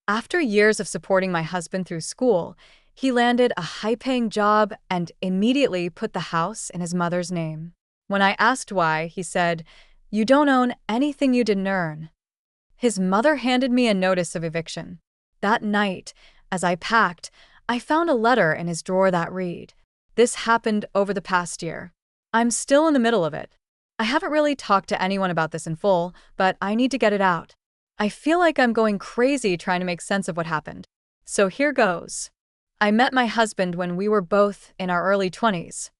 After years of supporting my husband through school, he landed a high-paying job and immediately put the house in his mother's name. When I asked why, he said, "You don't own anything you didn't earn." His mother handed me a notice of eviction. That night, as I packed, I found a letter in his drawer that read, "This happened over the past year. I'm still in the middle of it. I haven't really talked to anyone about this in full, but I need to get it out. I feel like I'm going crazy trying to make sense of what happened. So here goes. I met my husband when we were both in our early 20s.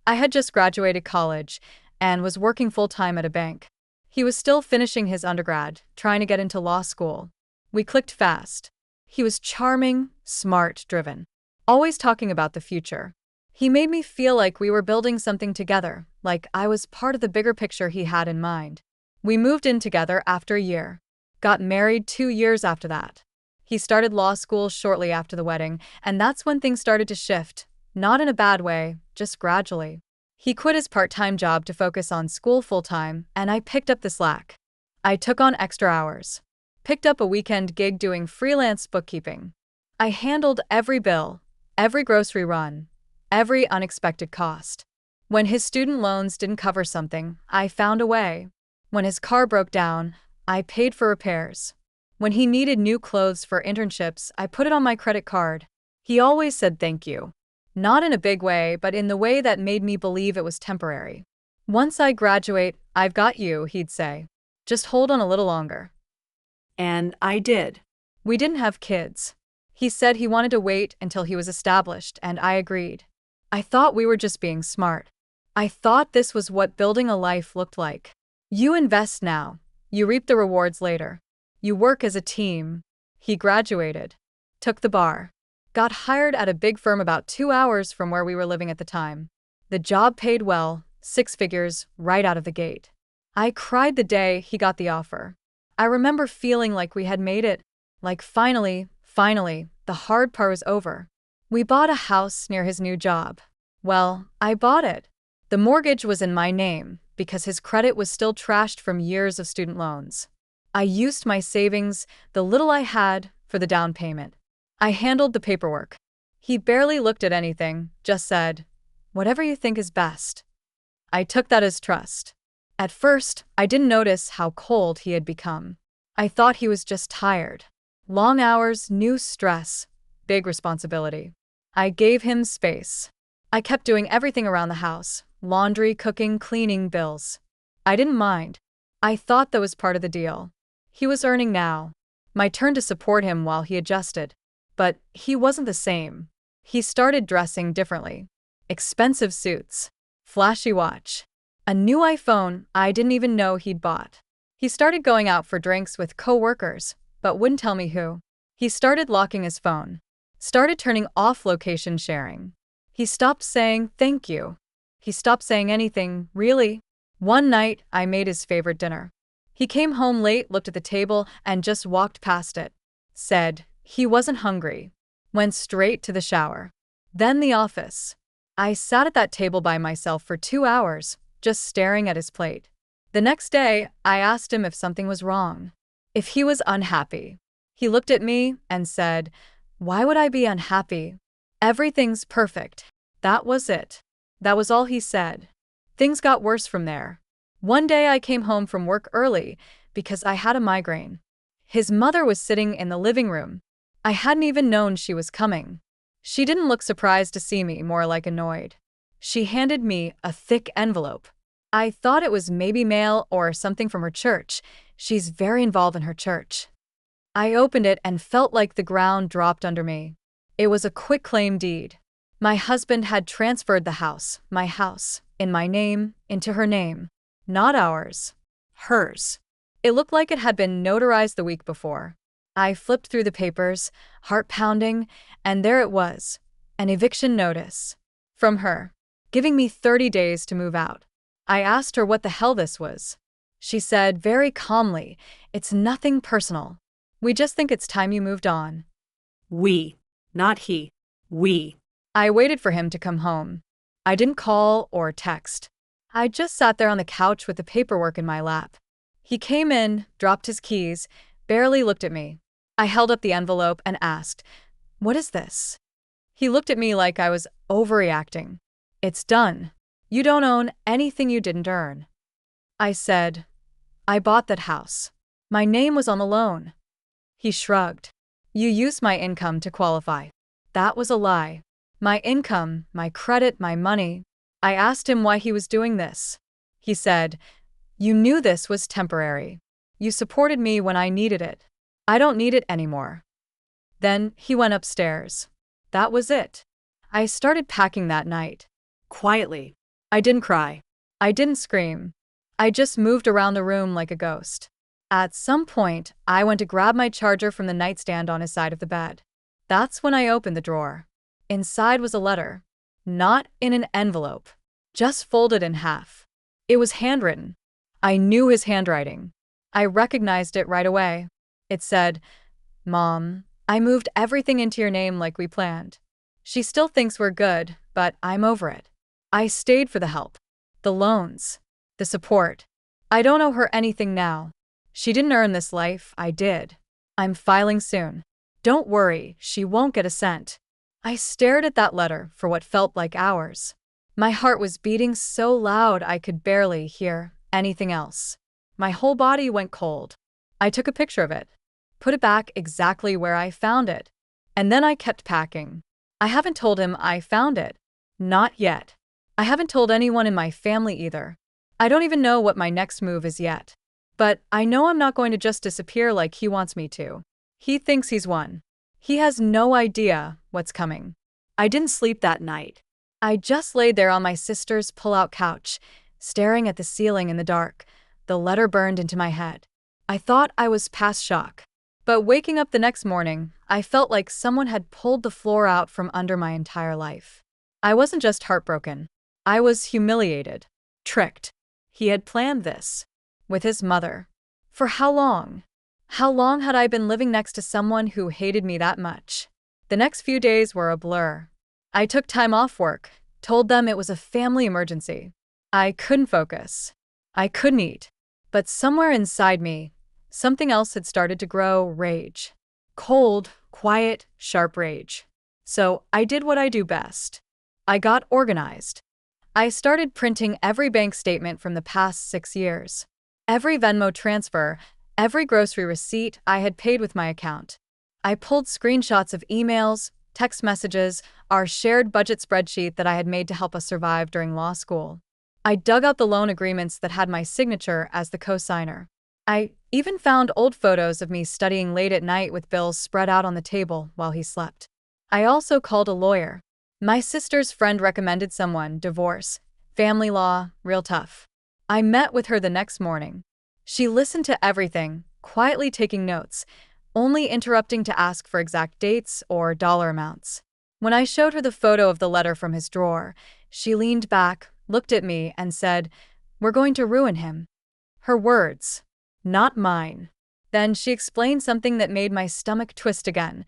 I had just graduated college and was working full-time at a bank. He was still finishing his undergrad, trying to get into law school. We clicked fast. He was charming, smart, driven, always talking about the future. He made me feel like we were building something together, like I was part of the bigger picture he had in mind. We moved in together after a year, got married 2 years after that. He started law school shortly after the wedding, and that's when things started to shift, not in a bad way, just gradually. He quit his part-time job to focus on school full-time, and I picked up the slack. I took on extra hours, picked up a weekend gig doing freelance bookkeeping. I handled every bill, every grocery run, every unexpected cost. When his student loans didn't cover something, I found a way. When his car broke down, I paid for repairs. When he needed new clothes for internships, I put it on my credit card. He always said thank you. Not in a big way, but in the way that made me believe it was temporary. "Once I graduate, I've got you," he'd say. "Just hold on a little longer." And I did. We didn't have kids. He said he wanted to wait until he was established, and I agreed. I thought we were just being smart. I thought this was what building a life looked like. You invest now. You reap the rewards later. You work as a team. He graduated, took the bar, got hired at a big firm about 2 hours from where we were living at the time. The job paid well, 6 figures, right out of the gate. I cried the day he got the offer. I remember feeling like we had made it, like finally, the hard part was over. We bought a house near his new job. Well, I bought it. The mortgage was in my name because his credit was still trashed from years of student loans. I used my savings, the little I had, for the down payment. I handled the paperwork. He barely looked at anything, just said, "Whatever you think is best." I took that as trust. At first, I didn't notice how cold he had become. I thought he was just tired. Long hours, new stress, big responsibility. I gave him space. I kept doing everything around the house: laundry, cooking, cleaning, bills. I didn't mind. I thought that was part of the deal. He was earning now. My turn to support him while he adjusted. But he wasn't the same. He started dressing differently. Expensive suits, flashy watch, a new iPhone I didn't even know he'd bought. He started going out for drinks with co-workers, but wouldn't tell me who. He started locking his phone, started turning off location sharing. He stopped saying thank you. He stopped saying anything, really. One night, I made his favorite dinner. He came home late, looked at the table, and just walked past it. Said he wasn't hungry. Went straight to the shower. Then the office. I sat at that table by myself for 2 hours, just staring at his plate. The next day, I asked him if something was wrong, if he was unhappy. He looked at me and said, "Why would I be unhappy? Everything's perfect." That was it. That was all he said. Things got worse from there. One day I came home from work early because I had a migraine. His mother was sitting in the living room. I hadn't even known she was coming. She didn't look surprised to see me, more like annoyed. She handed me a thick envelope. I thought it was maybe mail or something from her church. She's very involved in her church. I opened it and felt like the ground dropped under me. It was a quitclaim deed. My husband had transferred the house, my house, in my name, into her name. Not ours. Hers. It looked like it had been notarized the week before. I flipped through the papers, heart pounding, and there it was, an eviction notice. From her, giving me 30 days to move out. I asked her what the hell this was. She said very calmly, "It's nothing personal. We just think it's time you moved on." We, not he. We. I waited for him to come home. I didn't call or text. I just sat there on the couch with the paperwork in my lap. He came in, dropped his keys, barely looked at me. I held up the envelope and asked, "What is this?" He looked at me like I was overreacting. "It's done. You don't own anything you didn't earn." I said, "I bought that house. My name was on the loan." He shrugged. "You used my income to qualify." That was a lie. My income, my credit, my money. I asked him why he was doing this. He said, "You knew this was temporary. You supported me when I needed it. I don't need it anymore." Then he went upstairs. That was it. I started packing that night. Quietly. I didn't cry. I didn't scream. I just moved around the room like a ghost. At some point, I went to grab my charger from the nightstand on his side of the bed. That's when I opened the drawer. Inside was a letter. Not in an envelope. Just folded in half. It was handwritten. I knew his handwriting. I recognized it right away. It said, "Mom, I moved everything into your name like we planned. She still thinks we're good, but I'm over it. I stayed for the help, the loans, the support. I don't owe her anything now. She didn't earn this life, I did. I'm filing soon. Don't worry, she won't get a cent." I stared at that letter for what felt like hours. My heart was beating so loud I could barely hear anything else. My whole body went cold. I took a picture of it, put it back exactly where I found it, and then I kept packing. I haven't told him I found it. Not yet. I haven't told anyone in my family either. I don't even know what my next move is yet. But I know I'm not going to just disappear like he wants me to. He thinks he's won. He has no idea what's coming. I didn't sleep that night. I just laid there on my sister's pull-out couch, staring at the ceiling in the dark, the letter burned into my head. I thought I was past shock. But waking up the next morning, I felt like someone had pulled the floor out from under my entire life. I wasn't just heartbroken. I was humiliated. Tricked. He had planned this. With his mother. For how long? How long had I been living next to someone who hated me that much? The next few days were a blur. I took time off work, told them it was a family emergency. I couldn't focus. I couldn't eat. But somewhere inside me, something else had started to grow: rage. Cold, quiet, sharp rage. So I did what I do best. I got organized. I started printing every bank statement from the past 6 years. Every Venmo transfer, every grocery receipt I had paid with my account. I pulled screenshots of emails, text messages, our shared budget spreadsheet that I had made to help us survive during law school. I dug out the loan agreements that had my signature as the co-signer. I even found old photos of me studying late at night with bills spread out on the table while he slept. I also called a lawyer. My sister's friend recommended someone: divorce, family law, real tough. I met with her the next morning. She listened to everything, quietly taking notes, only interrupting to ask for exact dates or dollar amounts. When I showed her the photo of the letter from his drawer, she leaned back, looked at me, and said, "We're going to ruin him." Her words, not mine. Then she explained something that made my stomach twist again.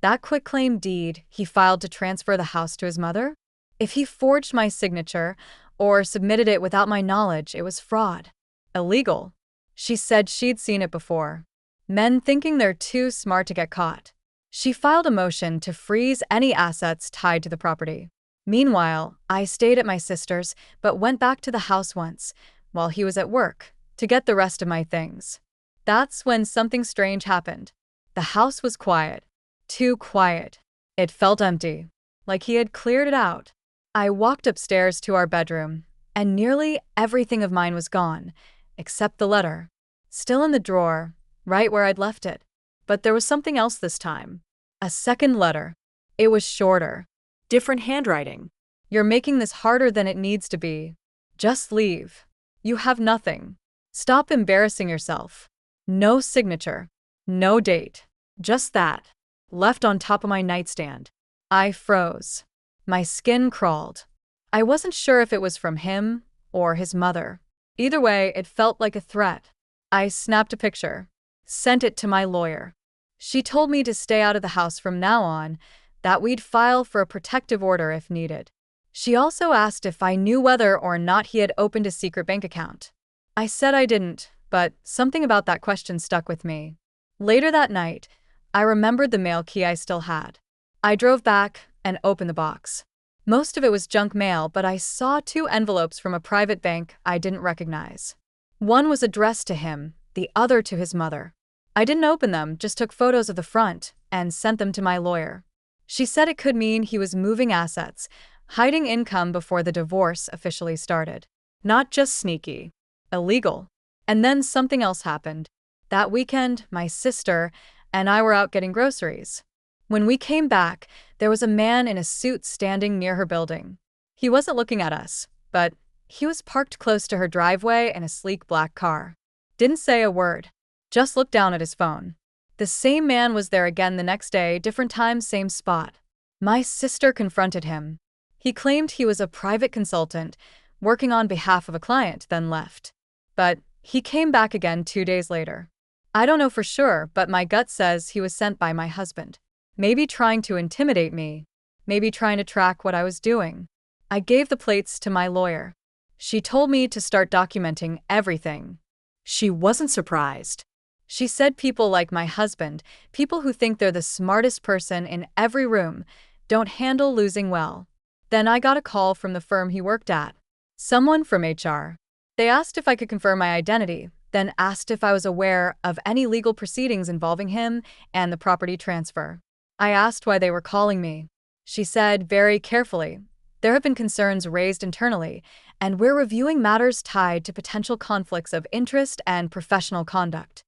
That quitclaim deed he filed to transfer the house to his mother? If he forged my signature or submitted it without my knowledge, it was fraud. Illegal. She said she'd seen it before. Men thinking they're too smart to get caught. She filed a motion to freeze any assets tied to the property. Meanwhile, I stayed at my sister's, but went back to the house once, while he was at work, to get the rest of my things. That's when something strange happened. The house was quiet. Too quiet. It felt empty, like he had cleared it out. I walked upstairs to our bedroom, and nearly everything of mine was gone, except the letter. Still in the drawer, right where I'd left it. But there was something else this time. A second letter. It was shorter. Different handwriting. "You're making this harder than it needs to be. Just leave. You have nothing. Stop embarrassing yourself." No signature. No date. Just that. Left on top of my nightstand. I froze. My skin crawled. I wasn't sure if it was from him or his mother. Either way, it felt like a threat. I snapped a picture. Sent it to my lawyer. She told me to stay out of the house from now on, that we'd file for a protective order if needed. She also asked if I knew whether or not he had opened a secret bank account. I said I didn't, but something about that question stuck with me. Later that night, I remembered the mail key I still had. I drove back and opened the box. Most of it was junk mail, but I saw 2 envelopes from a private bank I didn't recognize. One was addressed to him, the other to his mother. I didn't open them, just took photos of the front and sent them to my lawyer. She said it could mean he was moving assets, hiding income before the divorce officially started. Not just sneaky, illegal. And then something else happened. That weekend, my sister and I were out getting groceries. When we came back, there was a man in a suit standing near her building. He wasn't looking at us, but he was parked close to her driveway in a sleek black car. Didn't say a word, just looked down at his phone. The same man was there again the next day, different time, same spot. My sister confronted him. He claimed he was a private consultant, working on behalf of a client, then left. But he came back again 2 days later. I don't know for sure, but my gut says he was sent by my husband. Maybe trying to intimidate me. Maybe trying to track what I was doing. I gave the plates to my lawyer. She told me to start documenting everything. She wasn't surprised. She said people like my husband, people who think they're the smartest person in every room, don't handle losing well. Then I got a call from the firm he worked at. Someone from HR. They asked if I could confirm my identity, then asked if I was aware of any legal proceedings involving him and the property transfer. I asked why they were calling me. She said very carefully, there have been concerns raised internally, and we're reviewing matters tied to potential conflicts of interest and professional conduct.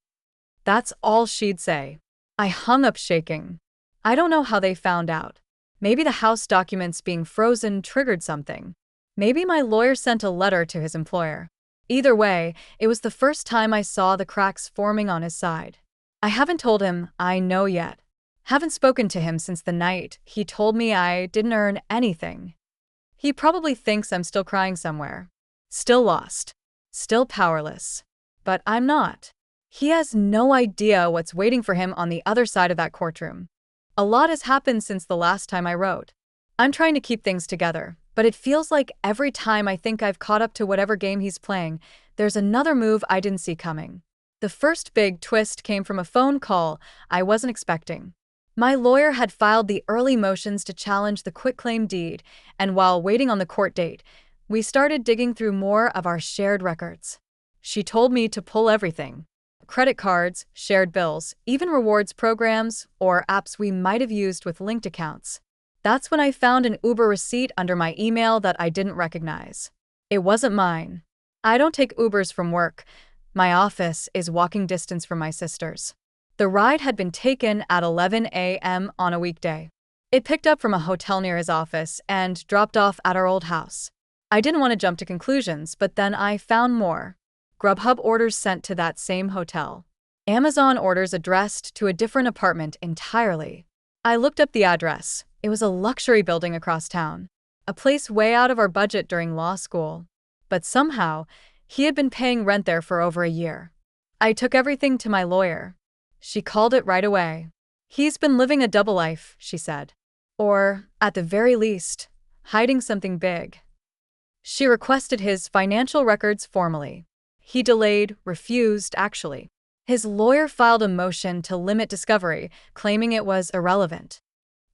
That's all she'd say. I hung up shaking. I don't know how they found out. Maybe the house documents being frozen triggered something. Maybe my lawyer sent a letter to his employer. Either way, it was the first time I saw the cracks forming on his side. I haven't told him I know yet. Haven't spoken to him since the night he told me I didn't earn anything. He probably thinks I'm still crying somewhere. Still lost. Still powerless. But I'm not. He has no idea what's waiting for him on the other side of that courtroom. A lot has happened since the last time I wrote. I'm trying to keep things together, but it feels like every time I think I've caught up to whatever game he's playing, there's another move I didn't see coming. The first big twist came from a phone call I wasn't expecting. My lawyer had filed the early motions to challenge the quitclaim deed, and while waiting on the court date, we started digging through more of our shared records. She told me to pull everything. Credit cards, shared bills, even rewards programs, or apps we might have used with linked accounts. That's when I found an Uber receipt under my email that I didn't recognize. It wasn't mine. I don't take Ubers from work. My office is walking distance from my sister's. The ride had been taken at 11 a.m. on a weekday. It picked up from a hotel near his office and dropped off at our old house. I didn't want to jump to conclusions, but then I found more. Grubhub orders sent to that same hotel. Amazon orders addressed to a different apartment entirely. I looked up the address. It was a luxury building across town. A place way out of our budget during law school. But somehow, he had been paying rent there for over a year. I took everything to my lawyer. She called it right away. He's been living a double life, she said. Or, at the very least, hiding something big. She requested his financial records formally. He delayed, refused, actually. His lawyer filed a motion to limit discovery, claiming it was irrelevant.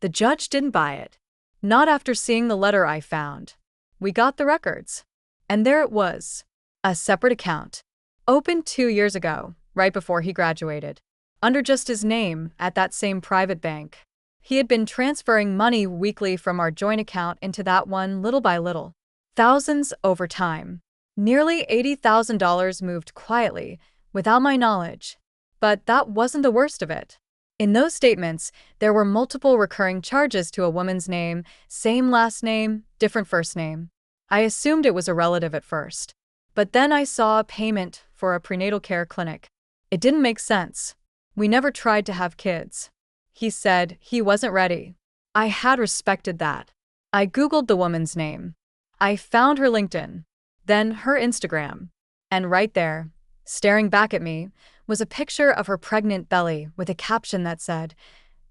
The judge didn't buy it. Not after seeing the letter I found. We got the records. And there it was. A separate account. Opened 2 years ago, right before he graduated. Under just his name, at that same private bank. He had been transferring money weekly from our joint account into that one little by little. Thousands over time. Nearly $80,000 moved quietly, without my knowledge. But that wasn't the worst of it. In those statements, there were multiple recurring charges to a woman's name, same last name, different first name. I assumed it was a relative at first. But then I saw a payment for a prenatal care clinic. It didn't make sense. We never tried to have kids. He said he wasn't ready. I had respected that. I Googled the woman's name. I found her LinkedIn. Then her Instagram. And right there, staring back at me, was a picture of her pregnant belly with a caption that said,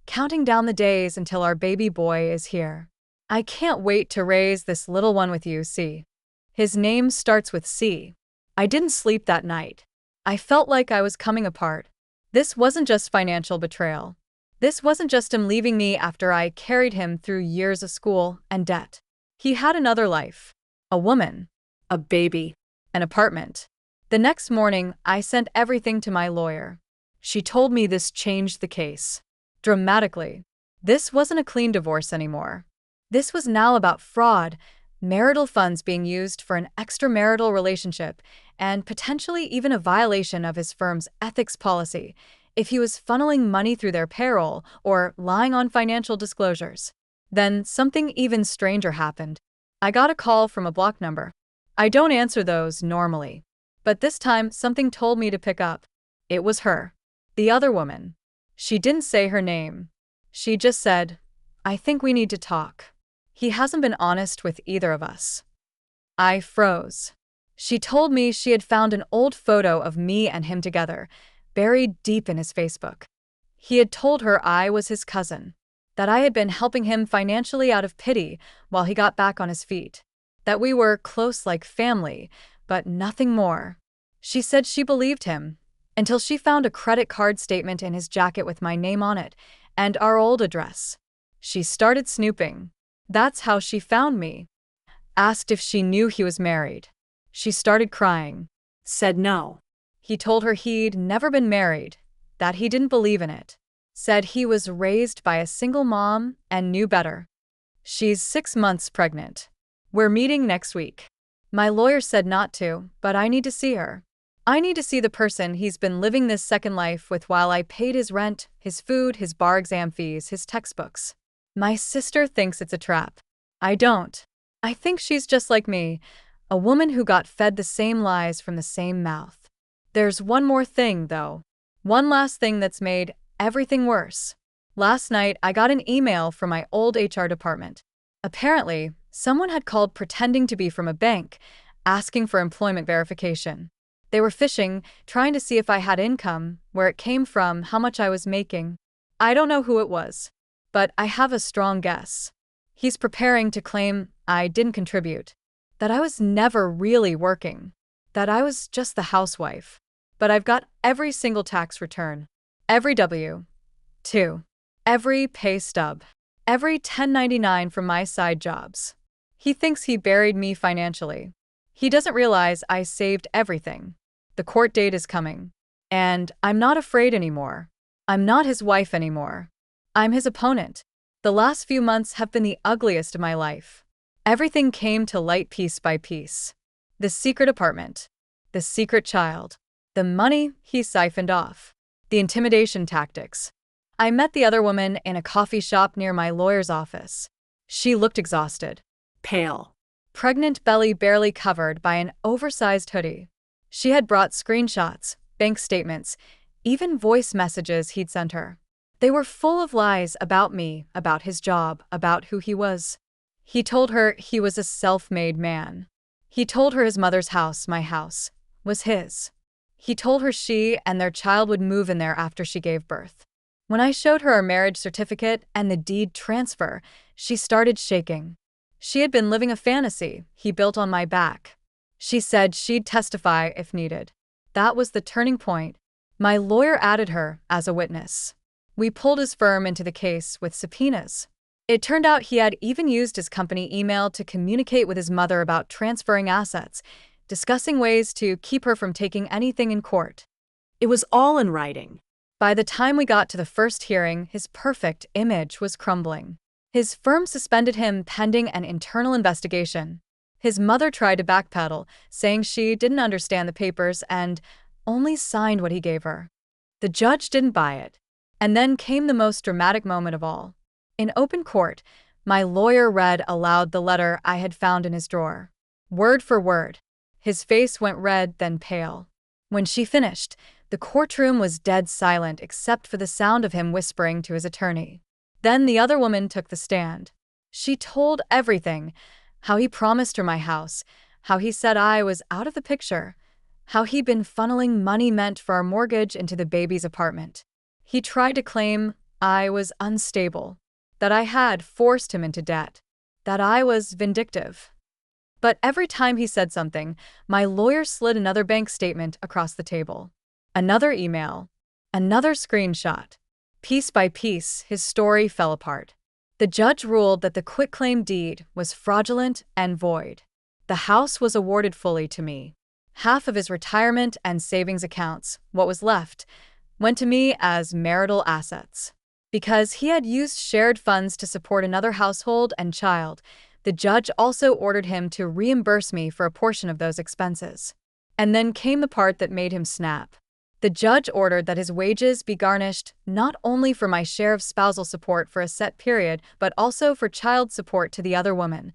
"Counting down the days until our baby boy is here. I can't wait to raise this little one with you, C." His name starts with C. I didn't sleep that night. I felt like I was coming apart. This wasn't just financial betrayal. This wasn't just him leaving me after I carried him through years of school and debt. He had another life. A woman. A baby. An apartment. The next morning, I sent everything to my lawyer. She told me this changed the case. Dramatically. This wasn't a clean divorce anymore. This was now about fraud, marital funds being used for an extramarital relationship, and potentially even a violation of his firm's ethics policy if he was funneling money through their payroll or lying on financial disclosures. Then something even stranger happened. I got a call from a blocked number. I don't answer those normally. But this time, something told me to pick up. It was her. The other woman. She didn't say her name. She just said, "I think we need to talk. He hasn't been honest with either of us." I froze. She told me she had found an old photo of me and him together, buried deep in his Facebook. He had told her I was his cousin, that I had been helping him financially out of pity while he got back on his feet, that we were close like family, but nothing more. She said she believed him, until she found a credit card statement in his jacket with my name on it and our old address. She started snooping. That's how she found me. Asked if she knew he was married. She started crying. Said no. He told her he'd never been married, that he didn't believe in it. Said he was raised by a single mom and knew better. She's 6 months pregnant. We're meeting next week. My lawyer said not to, but I need to see her. I need to see the person he's been living this second life with while I paid his rent, his food, his bar exam fees, his textbooks. My sister thinks it's a trap. I don't. I think she's just like me, a woman who got fed the same lies from the same mouth. There's one more thing, though. One last thing that's made everything worse. Last night, I got an email from my old HR department. Apparently, someone had called pretending to be from a bank, asking for employment verification. They were phishing, trying to see if I had income, where it came from, how much I was making. I don't know who it was, but I have a strong guess. He's preparing to claim I didn't contribute, that I was never really working, that I was just the housewife. But I've got every single tax return, every W-2, every pay stub, every 1099 from my side jobs. He thinks he buried me financially. He doesn't realize I saved everything. The court date is coming. And I'm not afraid anymore. I'm not his wife anymore. I'm his opponent. The last few months have been the ugliest of my life. Everything came to light piece by piece. The secret apartment. The secret child. The money he siphoned off. The intimidation tactics. I met the other woman in a coffee shop near my lawyer's office. She looked exhausted. Pale. Pregnant belly barely covered by an oversized hoodie. She had brought screenshots, bank statements, even voice messages he'd sent her. They were full of lies about me, about his job, about who he was. He told her he was a self-made man. He told her his mother's house, my house, was his. He told her she and their child would move in there after she gave birth. When I showed her our marriage certificate and the deed transfer, she started shaking. She had been living a fantasy he built on my back. She said she'd testify if needed. That was the turning point. My lawyer added her as a witness. We pulled his firm into the case with subpoenas. It turned out he had even used his company email to communicate with his mother about transferring assets, discussing ways to keep her from taking anything in court. It was all in writing. By the time we got to the first hearing, his perfect image was crumbling. His firm suspended him pending an internal investigation. His mother tried to backpedal, saying she didn't understand the papers and only signed what he gave her. The judge didn't buy it. And then came the most dramatic moment of all. In open court, my lawyer read aloud the letter I had found in his drawer. Word for word. His face went red, then pale. When she finished, the courtroom was dead silent except for the sound of him whispering to his attorney. Then the other woman took the stand. She told everything, how he promised her my house, how he said I was out of the picture, how he'd been funneling money meant for our mortgage into the baby's apartment. He tried to claim I was unstable, that I had forced him into debt, that I was vindictive. But every time he said something, my lawyer slid another bank statement across the table. Another email. Another screenshot. Piece by piece, his story fell apart. The judge ruled that the quitclaim deed was fraudulent and void. The house was awarded fully to me. Half of his retirement and savings accounts, what was left, went to me as marital assets. Because he had used shared funds to support another household and child, the judge also ordered him to reimburse me for a portion of those expenses. And then came the part that made him snap. The judge ordered that his wages be garnished not only for my share of spousal support for a set period, but also for child support to the other woman,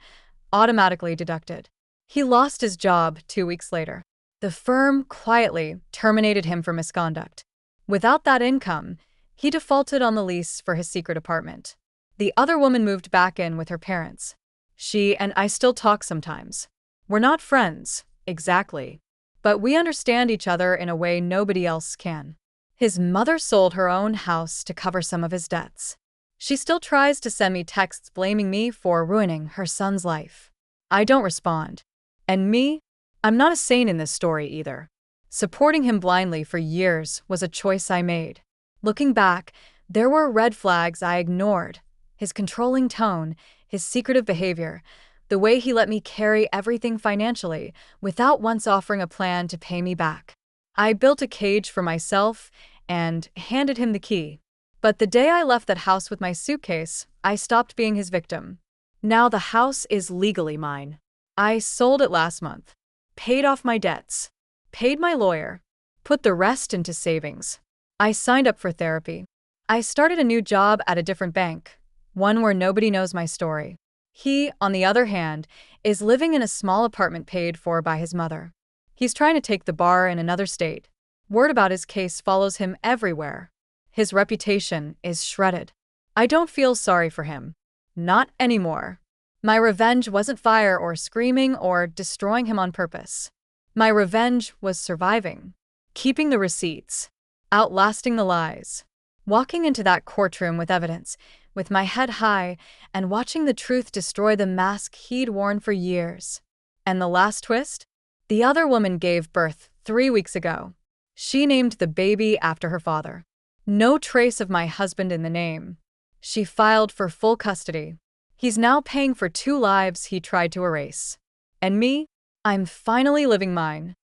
automatically deducted. He lost his job 2 weeks later. The firm quietly terminated him for misconduct. Without that income, he defaulted on the lease for his secret apartment. The other woman moved back in with her parents. She and I still talk sometimes. We're not friends, exactly, but we understand each other in a way nobody else can. His mother sold her own house to cover some of his debts. She still tries to send me texts blaming me for ruining her son's life. I don't respond. And me? I'm not a saint in this story either. Supporting him blindly for years was a choice I made. Looking back, there were red flags I ignored. His controlling tone, his secretive behavior, the way he let me carry everything financially without once offering a plan to pay me back. I built a cage for myself and handed him the key. But the day I left that house with my suitcase, I stopped being his victim. Now the house is legally mine. I sold it last month, paid off my debts, paid my lawyer, put the rest into savings. I signed up for therapy. I started a new job at a different bank, one where nobody knows my story. He, on the other hand, is living in a small apartment paid for by his mother. He's trying to take the bar in another state. Word about his case follows him everywhere. His reputation is shredded. I don't feel sorry for him. Not anymore. My revenge wasn't fire or screaming or destroying him on purpose. My revenge was surviving, keeping the receipts, outlasting the lies, walking into that courtroom with evidence, with my head high, and watching the truth destroy the mask he'd worn for years. And the last twist? The other woman gave birth 3 weeks ago. She named the baby after her father. No trace of my husband in the name. She filed for full custody. He's now paying for 2 lives he tried to erase. And me? I'm finally living mine.